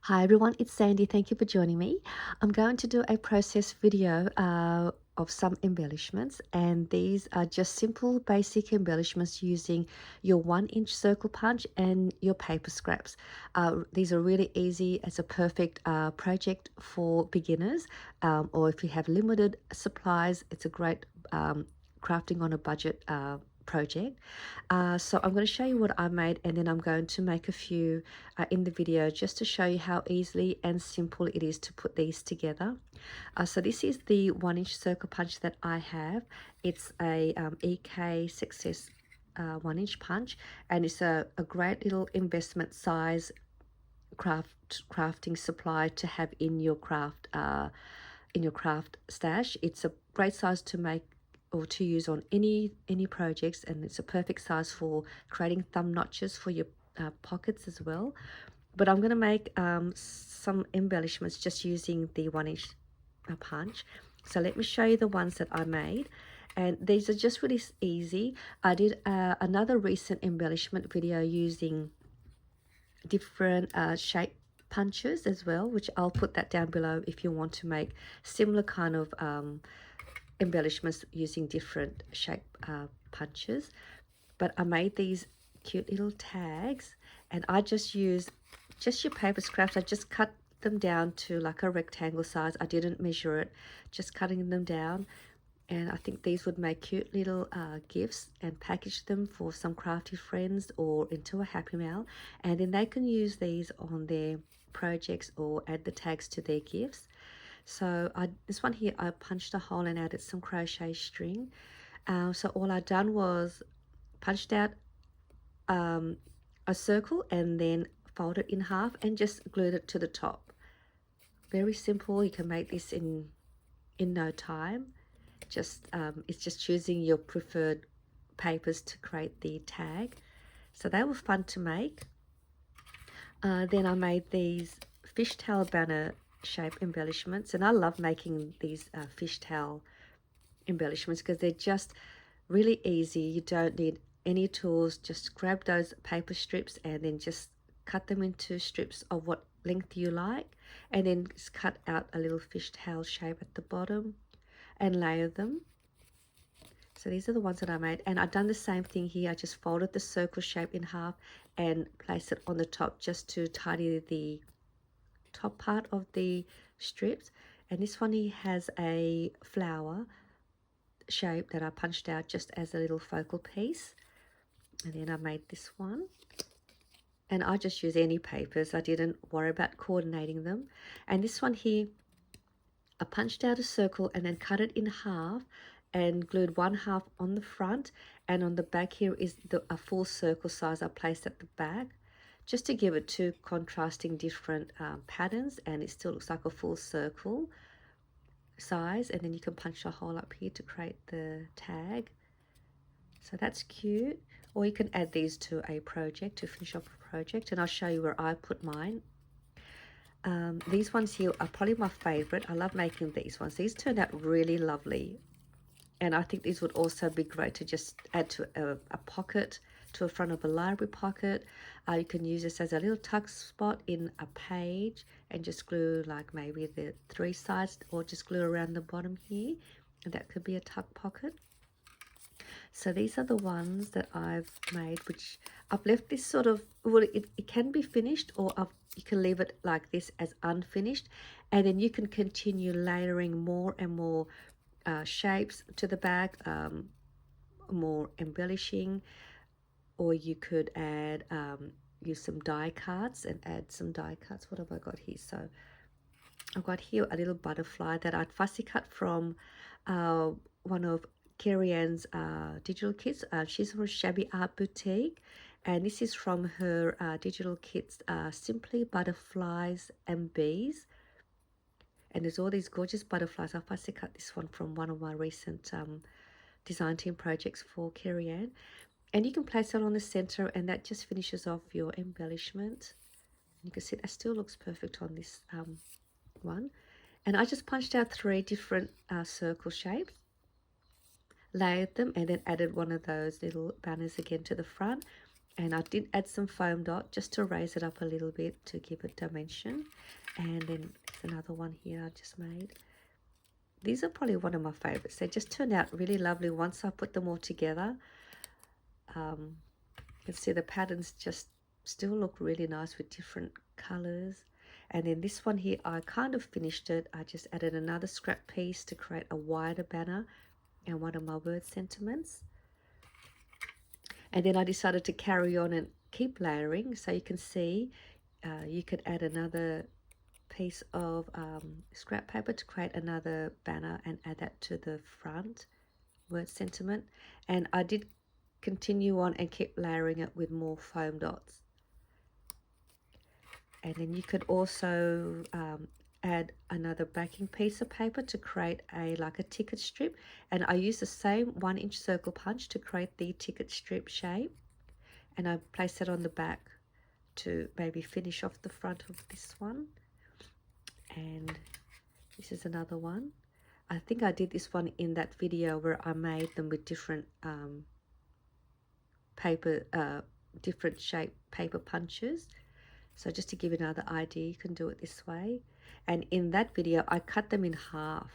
Hi everyone, it's Sandy. Thank you for joining me. I'm going to do a process video of some embellishments, and these are just simple basic embellishments using your 1-inch circle punch and your paper scraps. These are really easy as a perfect project for beginners, or if you have limited supplies, it's a great crafting on a budget project. So I'm going to show you what I made, and then I'm going to make a few in the video just to show you how easily and simple it is to put these together. So this is the 1-inch circle punch that I have. It's a EK Success 1-inch punch, and it's a great little investment size crafting supply to have in your craft stash. It's a great size to make or to use on any projects, and it's a perfect size for creating thumb notches for your pockets as well. But I'm going to make some embellishments just using the 1-inch punch. So let me show you the ones that I made, and these are just really easy. I did another recent embellishment video using different shape punches as well, which I'll put that down below if you want to make similar kind of embellishments using different shape punches. But I made these cute little tags, and I just use just your paper scraps. I just cut them down to like a rectangle size. I didn't measure it, just cutting them down. And I think these would make cute little gifts, and package them for some crafty friends or into a Happy Mail. And then they can use these on their projects or add the tags to their gifts. So this one here, I punched a hole and added some crochet string. So all I done was punched out a circle and then fold it in half and just glued it to the top. Very simple. You can make this in no time. It's just choosing your preferred papers to create the tag. So they were fun to make. Then I made these fishtail banner shape embellishments, and I love making these fishtail embellishments because they're just really easy. You don't need any tools. Just grab those paper strips and then just cut them into strips of what length you like, and then just cut out a little fishtail shape at the bottom and layer them. So these are the ones that I made, and I've done the same thing here. I just folded the circle shape in half and placed it on the top just to tidy the top part of the strips. And this one here has a flower shape that I punched out just as a little focal piece. And then I made this one, and I just use any papers. I didn't worry about coordinating them. And this one here, I punched out a circle and then cut it in half and glued one half on the front, and on the back here is a full circle size I placed at the back just to give it two contrasting different patterns, and it still looks like a full circle size. And then you can punch a hole up here to create the tag. So that's cute. Or you can add these to a project to finish off a project, and I'll show you where I put mine. These ones here are probably my favorite. I love making these ones. These turned out really lovely, and I think these would also be great to just add to a pocket, to a front of a library pocket. You can use this as a little tuck spot in a page and just glue like maybe the 3 sides, or just glue around the bottom here, and that could be a tuck pocket. So these are the ones that I've made, which I've left this sort of, well, it can be finished, or you can leave it like this as unfinished, and then you can continue layering more and more shapes to the back, more embellishing, or you could add, use some die cuts and add some die cuts. What have I got here? So I've got here a little butterfly that I'd fussy cut from one of Carrie Ann's digital kits. She's from Shabby Art Boutique, and this is from her digital kits, Simply Butterflies and Bees. And there's all these gorgeous butterflies. I fussy cut this one from one of my recent design team projects for Carrie Ann. And you can place it on the center, and that just finishes off your embellishment. You can see that still looks perfect on this one. And I just punched out 3 different circle shapes, layered them, and then added one of those little banners again to the front. And I did add some foam dot just to raise it up a little bit to give it dimension. And then there's another one here I just made. These are probably one of my favorites. They just turned out really lovely once I put them all together. You can see the patterns just still look really nice with different colors. And then this one here, I kind of finished it. I just added another scrap piece to create a wider banner and one of my word sentiments. And then I decided to carry on and keep layering. So you can see you could add another piece of scrap paper to create another banner and add that to the front word sentiment. And I did continue on and keep layering it with more foam dots. And then you could also add another backing piece of paper to create like a ticket strip. And I used the same 1-inch circle punch to create the ticket strip shape. And I placed it on the back to maybe finish off the front of this one. And this is another one. I think I did this one in that video where I made them with different different shape paper punches. So just to give you another idea, you can do it this way. And in that video, I cut them in half.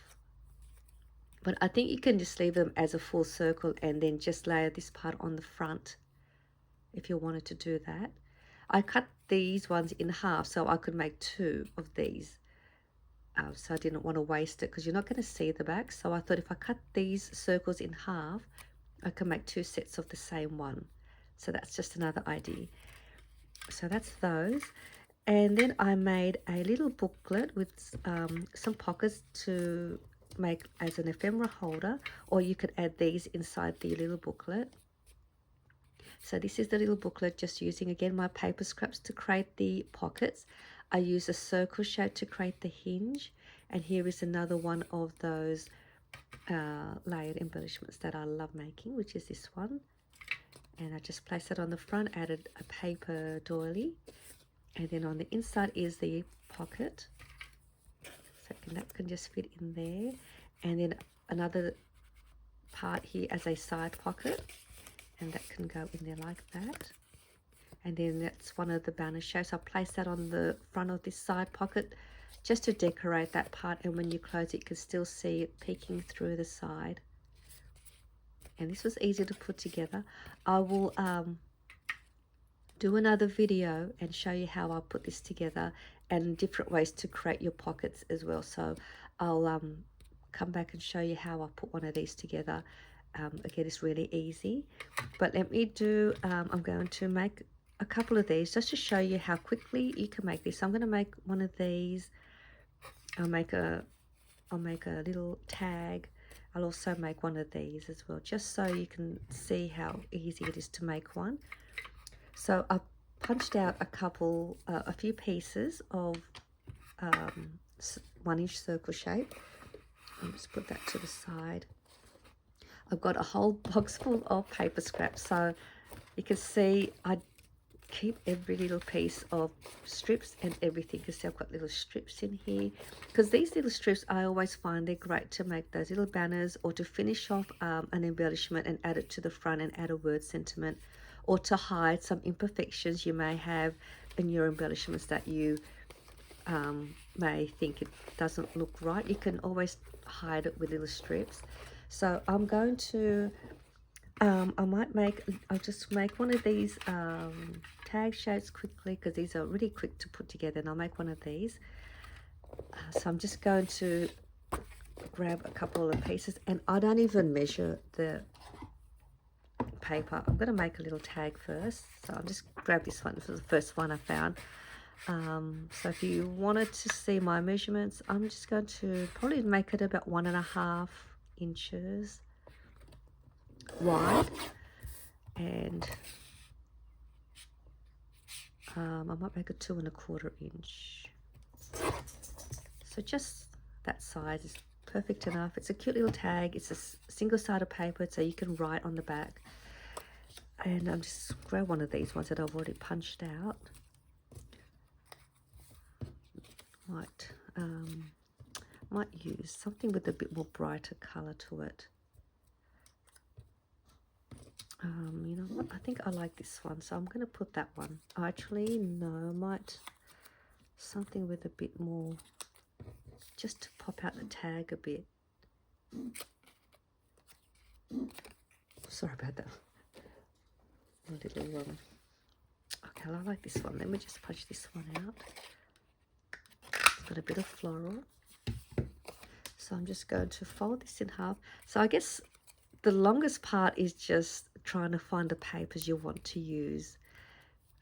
But I think you can just leave them as a full circle and then just layer this part on the front if you wanted to do that. I cut these ones in half so I could make 2 of these. So I didn't want to waste it because you're not going to see the back. So I thought if I cut these circles in half, I can make 2 sets of the same one. So that's just another idea. So that's those. And then I made a little booklet with some pockets to make as an ephemera holder, or you could add these inside the little booklet. So this is the little booklet, just using again my paper scraps to create the pockets. I use a circle shape to create the hinge, and here is another one of those layered embellishments that I love making, which is this one. And I just place it on the front, added a paper doily, and then on the inside is the pocket, so that can just fit in there. And then another part here as a side pocket, and that can go in there like that. And then that's one of the banner shapes. I'll place that on the front of this side pocket just to decorate that part, and when you close it you can still see it peeking through the side. And this was easy to put together. I will do another video and show you how I put this together and different ways to create your pockets as well. So I'll come back and show you how I put one of these together. Again, it's really easy. But let me do, I'm going to make a couple of these just to show you how quickly you can make this. I'm going to make one of these. I'll make a little tag. I'll also make one of these as well, just so you can see how easy it is to make one. So I punched out a few pieces of 1-inch circle shape. I'll just put that to the side. I've got a whole box full of paper scraps, so you can see I keep every little piece of strips and everything. You can see I've got little strips in here, because these little strips I always find they're great to make those little banners, or to finish off an embellishment and add it to the front and add a word sentiment, or to hide some imperfections you may have in your embellishments that you may think it doesn't look right. You can always hide it with little strips. So I'm going to I'll just make one of these tag shapes quickly, because these are really quick to put together, and I'll make one of these. So I'm just going to grab a couple of pieces, and I don't even measure the paper. I'm going to make a little tag first, so I'll just grab this one. This was the first one I found. So if you wanted to see my measurements, I'm just going to probably make it about 1.5 inches wide, and I might make it 2.25 inch. So just that size is perfect enough. It's a cute little tag. It's a single-sided paper, so you can write on the back. And I'm just grab one of these ones that I've already punched out. Might use something with a bit more brighter color to it. You know what? I think I like this one, so I'm going to put that one. Actually, no, I might something with a bit more, just to pop out the tag a bit. Sorry about that. A little okay, I like this one. Let me just punch this one out. It's got a bit of floral. So I'm just going to fold this in half. So I guess the longest part is just trying to find the papers you want to use.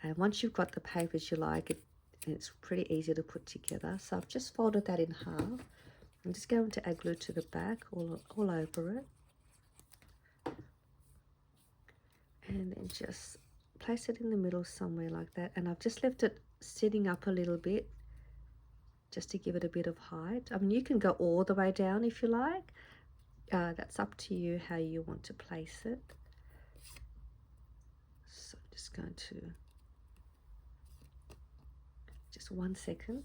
And once you've got the papers you like, it's pretty easy to put together. So I've just folded that in half. I'm just going to add glue to the back all over it. And then just place it in the middle somewhere like that. And I've just left it sitting up a little bit just to give it a bit of height. I mean, you can go all the way down if you like. That's up to you how you want to place it. So I'm just going to, just 1 second.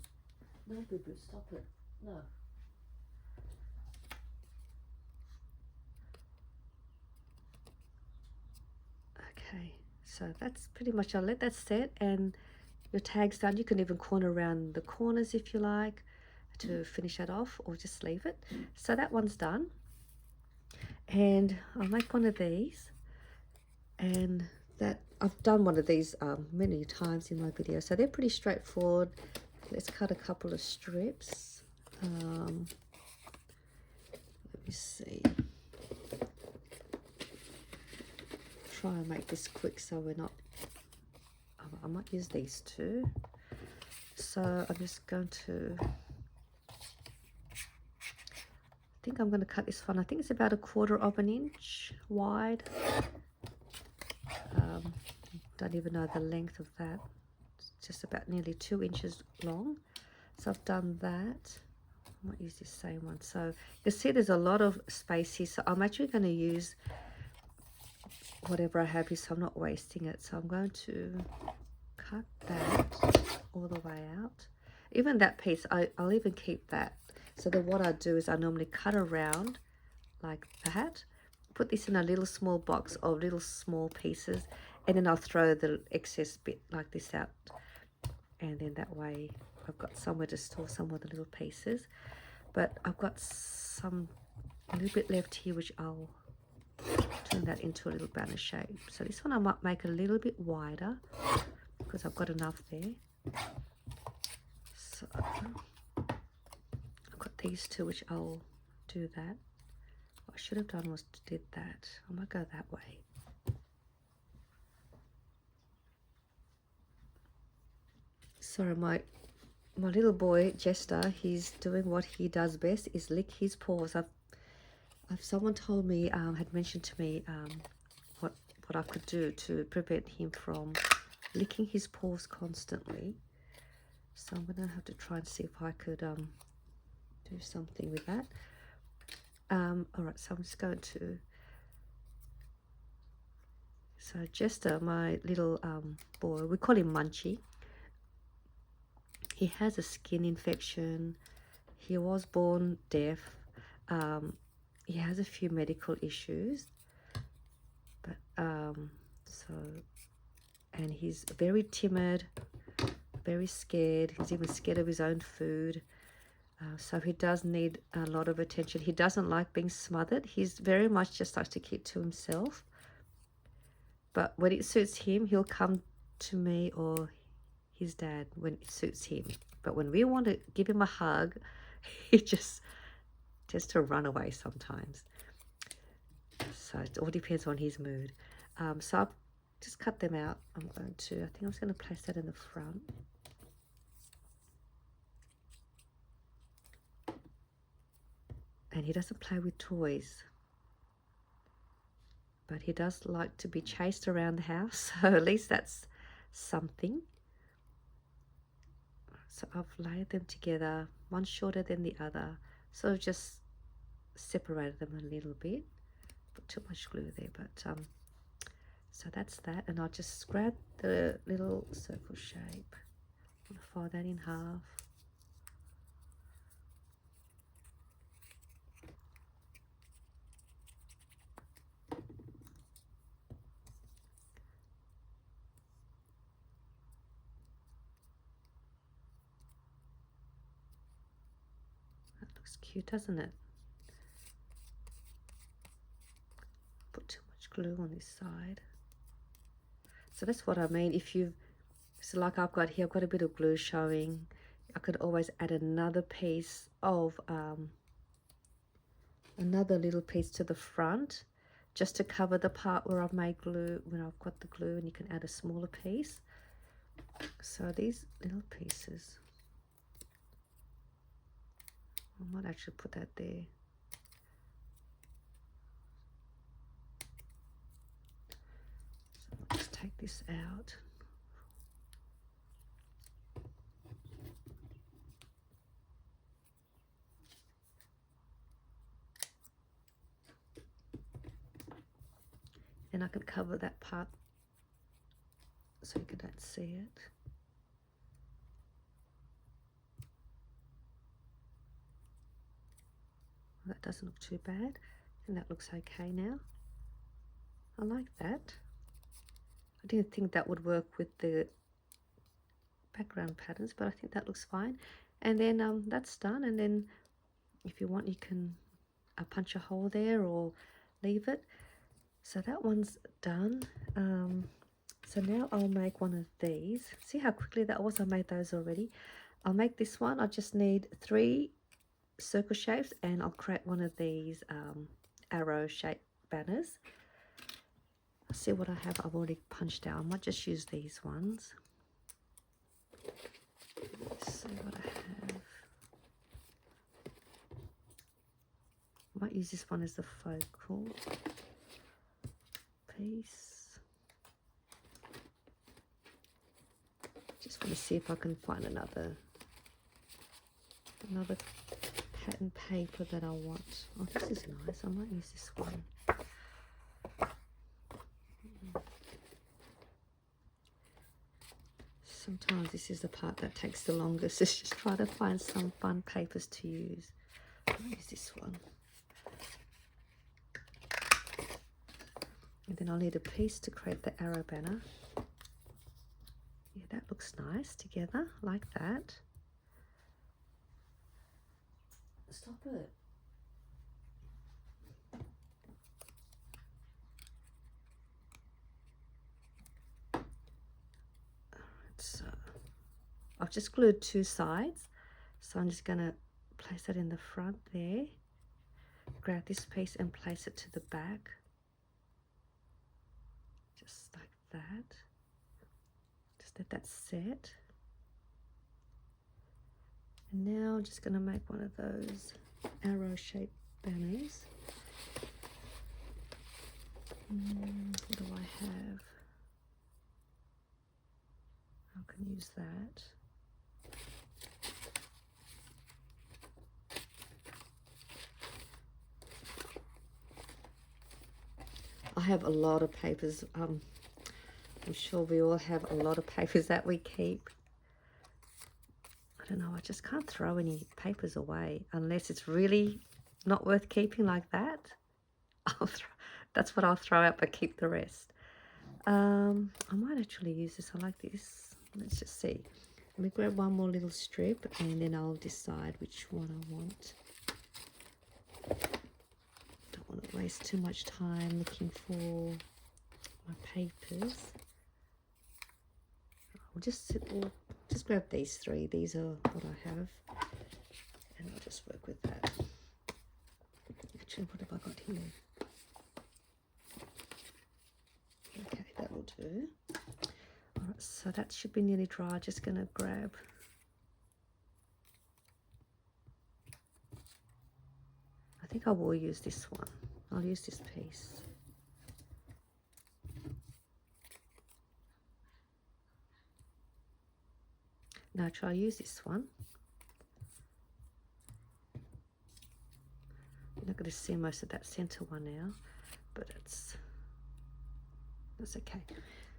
No, boo boo, stop it. No. Okay, so that's pretty much, I'll let that set, and your tag's done. You can even corner around the corners if you like to finish that off, or just leave it. So that one's done. And I'll make one of these, and that I've done one of these many times in my video, so they're pretty straightforward. Let's cut a couple of strips. Let me see. Try and make this quick so we're not, I might use these two. So I'm just going to, I think I'm going to cut this one. I think it's about 1/4 inch wide. Don't even know the length of that. It's just about nearly 2 inches long. So I've done that. I might use this same one. So you can see there's a lot of space here. So I'm actually going to use whatever I have here, so I'm not wasting it. So I'm going to cut that all the way out. Even that piece, I'll even keep that. So then what I do is I normally cut around like that, put this in a little small box of little small pieces, and then I'll throw the excess bit like this out. And then that way I've got somewhere to store some of the little pieces. But I've got a little bit left here, which I'll turn that into a little banner shape. So this one I might make a little bit wider because I've got enough there. So I've got these two, which I'll do that. What I should have done was did that. I might go that way. Sorry, my little boy Jester, he's doing what he does best, is lick his paws. Someone told me, had mentioned to me what I could do to prevent him from licking his paws constantly. So I'm going to have to try and see if I could do something with that. All right, so I'm just going to. So Jester, my little boy, we call him Munchie. He has a skin infection. He was born deaf. He has a few medical issues, but and he's very timid, very scared. He's even scared of his own food. So he does need a lot of attention. He doesn't like being smothered. He's very much just likes to keep to himself. But when it suits him, he'll come to me or his dad when it suits him. But when we want to give him a hug, he just to run away sometimes. So it all depends on his mood. So I'll just cut them out. I think I'm just going to place that in the front. And he doesn't play with toys, but he does like to be chased around the house, so at least that's something. So I've laid them together, one shorter than the other, so I've just separated them a little bit. Put too much glue there, but so that's that. And I'll just grab the little circle shape. I'm going to fold that in half. Looks cute, doesn't it? Put too much glue on this side. So that's what I mean. If you, so like I've got here, I've got a bit of glue showing. I could always add another piece of, another little piece to the front, just to cover the part where I've made glue, when I've got the glue, and you can add a smaller piece. So these little pieces, I might actually put that there. So I'll just take this out. And I can cover that part so you don't see it. Well, that doesn't look too bad. And that looks okay now. I like that. I didn't think that would work with the background patterns, but I think that looks fine. And then that's done. And then if you want, you can punch a hole there or leave it. So that one's done. So now I'll make one of these. See how quickly that was? I made those already. I'll make this one. I just need 3 circle shapes, and I'll create one of these arrow shaped banners. I'll see what I have. I've already punched out. I might just use these ones. Let's see what I have. I might use this one as the focal piece. Just want to see if I can find another pattern paper that I want. Oh, this is nice. I might use this one. Sometimes this is the part that takes the longest. Is just try to find some fun papers to use. I'll use this one. And then I'll need a piece to create the arrow banner. Yeah, that looks nice together, like that. Stop it. Alright, so I've just glued 2 sides. So I'm just going to place it in the front there. Grab this piece and place it to the back. Just like that. Just let that set. And now I'm just going to make one of those arrow shaped banners. What do I have? I can use that. I have a lot of papers. I'm sure we all have a lot of papers that we keep. I don't know, I just can't throw any papers away unless it's really not worth keeping like that. That's what I'll throw out, but keep the rest. I might actually use this. I like this. Let's just see. Let me grab one more little strip and then I'll decide which one I want. Don't want to waste too much time looking for my papers. I'll just grab these 3. These are what I have, and I'll just work with that. Actually, what have I got here? Okay, that will do. All right, so that should be nearly dry. Just gonna grab. I think I will use this one. I'll use this piece. No, try use this one. You're not going to see most of that center one now, but that's okay.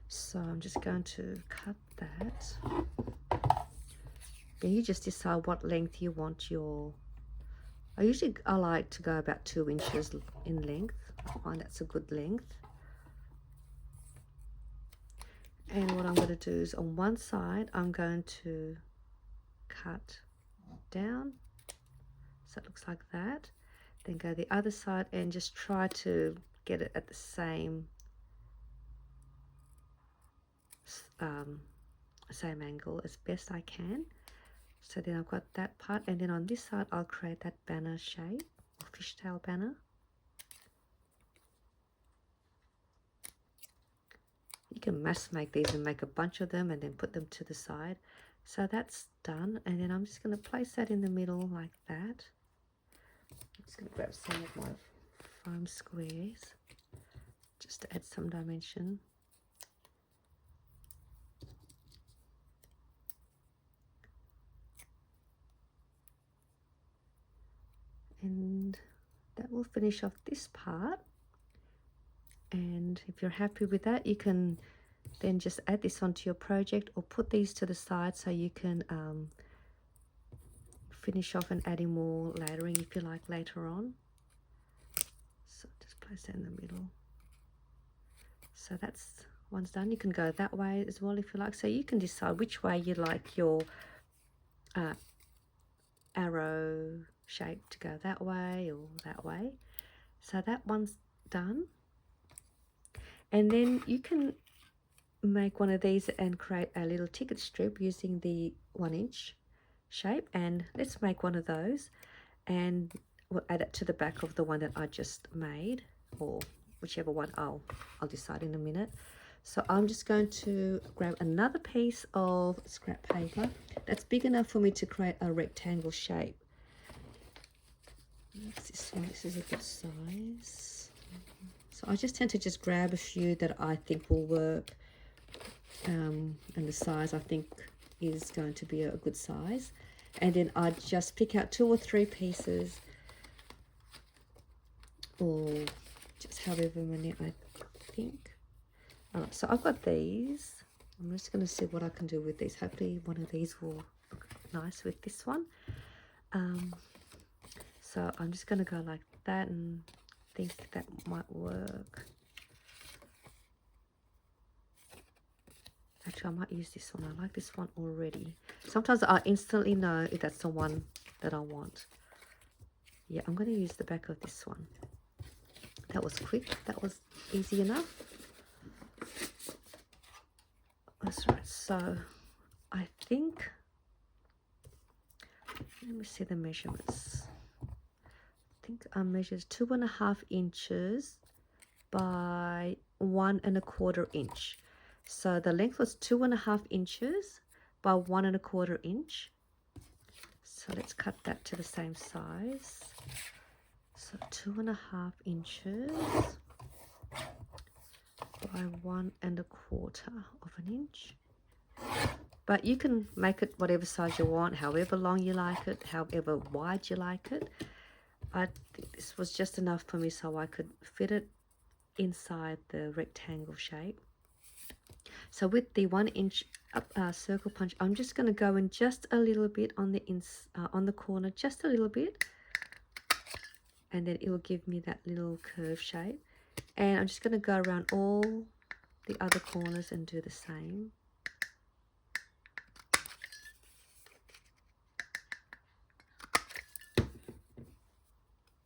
So I'm just going to cut that. Then you just decide what length you want your. I like to go about 2 inches in length. I find that's a good length. And what I'm going to do is on one side, I'm going to cut down So it looks like that. Then go the other side and just try to get it at the same same angle as best I can. So then I've got that part, and then on this side I'll create that banner shape or fishtail banner. You can mass make these and make a bunch of them and then put them to the side. So that's done, and then I'm just going to place that in the middle like that. I'm just going to grab some of my foam squares just to add some dimension. And that will finish off this part. And if you're happy with that, you can then just add this onto your project or put these to the side so you can finish off and adding more layering if you like later on. So just place that in the middle. So that's one's done. You can go that way as well if you like. So you can decide which way you like your arrow shape to go, that way or that way. So that one's done. And then you can make one of these and create a little ticket strip using the 1-inch shape, and let's make one of those and we'll add it to the back of the one that I just made, or whichever one I'll decide in a minute. So I'm just going to grab another piece of scrap paper that's big enough for me to create a rectangle shape. This one, this is a good size. So I just tend to just grab a few that I think will work, and the size I think is going to be a good size. And then I just pick out 2 or 3 pieces, or just however many I think. Alright, so I've got these. I'm just going to see what I can do with these. Hopefully one of these will look nice with this one. So I'm just going to go like that and think that might work. Actually, I might use this one. I like this one already. Sometimes I instantly know if that's the one that I want. Yeah, I'm going to use the back of this one. That was quick. That was easy enough. That's right. So I think, let me see the measurements. I think I measured 2.5 inches by 1 1/4 inch. So the length was 2.5 inches by 1 1/4 inch. So let's cut that to the same size. So 2.5 inches by 1 1/4 of an inch. But you can make it whatever size you want, however long you like it, however wide you like it. I think this was just enough for me so I could fit it inside the rectangle shape. So with the 1-inch circle punch, I'm just going to go in just a little bit on the corner, just a little bit, and then it will give me that little curve shape. And I'm just going to go around all the other corners and do the same.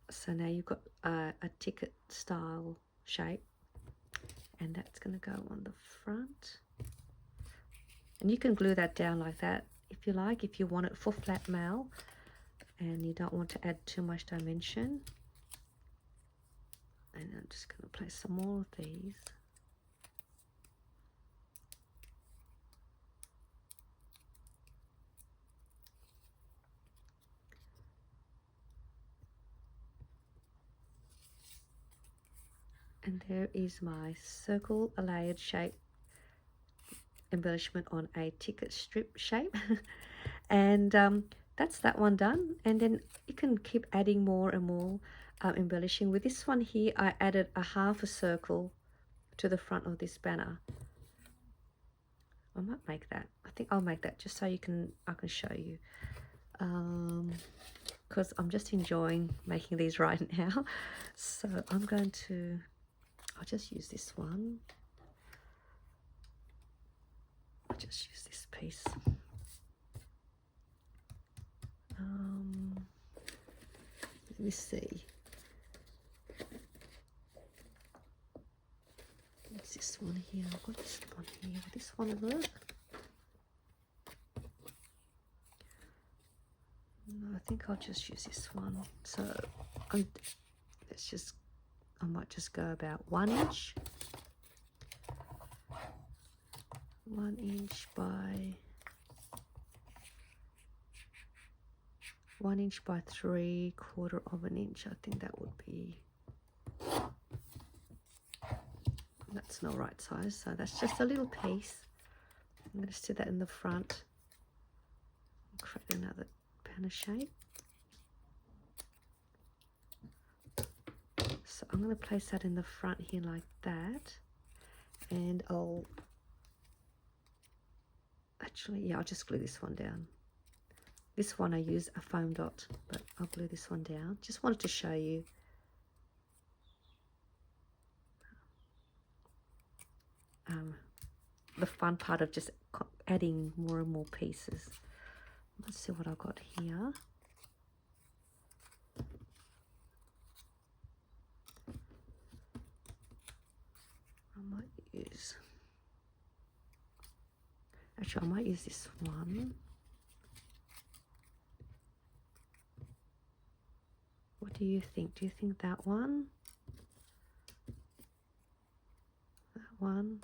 So now you've got a ticket style shape, and that's going to go on the front. And you can glue that down like that if you like, if you want it for flat mail and you don't want to add too much dimension. And I'm just going to place some more of these. And there is my circle layered shape embellishment on a ticket strip shape. And that's that one done. And then you can keep adding more and more embellishing. With this one here, I added a 1/2 circle to the front of this banner. I might make that. I think I'll make that just so I can show you. Because I'm just enjoying making these right now. So I'm going to, I'll just use this one. I'll just use this piece. me see. What's this one here? I've got this one here. Will this one work? No, I think I'll just use this one. So let's just, I might just go about 1 inch. 1 inch by 1 inch by 3/4 of an inch. I think that would be, that's not right size, so that's just a little piece. I'm going to stick that in the front, create another banner shape. So I'm going to place that in the front here like that, and I'll just glue this one down. This one I use a foam dot, but I'll glue this one down. Just wanted to show you. The fun part of just adding more and more pieces. Let's see what I've got here. I might use this one. What do you think? Do you think that one? That one?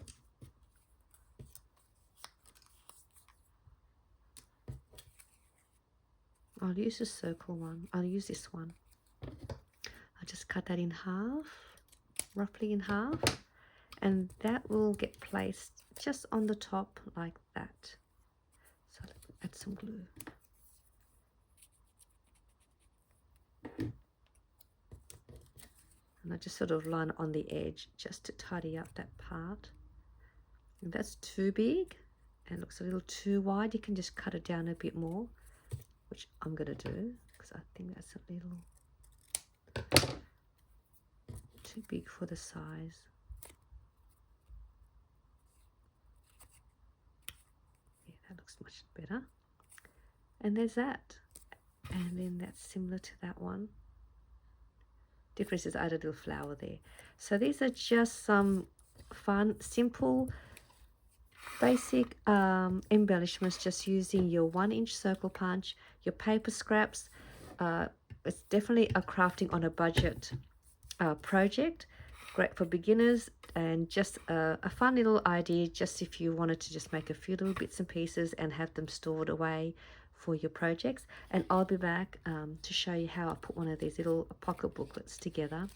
I'll use the circle one. I'll use this one. I'll just cut that in half, roughly in half, and that will get placed just on the top like that. So let's add some glue. And I just sort of line it on the edge just to tidy up that part. If that's too big and looks a little too wide, you can just cut it down a bit more, which I'm going to do because I think that's a little too big for the size. Yeah, that looks much better. And there's that. And then that's similar to that one. Difference is I added a little flower there. So these are just some fun, simple, basic embellishments, just using your 1 inch circle punch, your paper scraps. It's definitely a crafting on a budget project. Great for beginners, and just a fun little idea just if you wanted to just make a few little bits and pieces and have them stored away for your projects. And I'll be back to show you how I put one of these little pocket booklets together.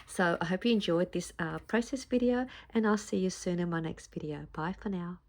So I hope you enjoyed this process video, and I'll see you soon in my next video. Bye for now.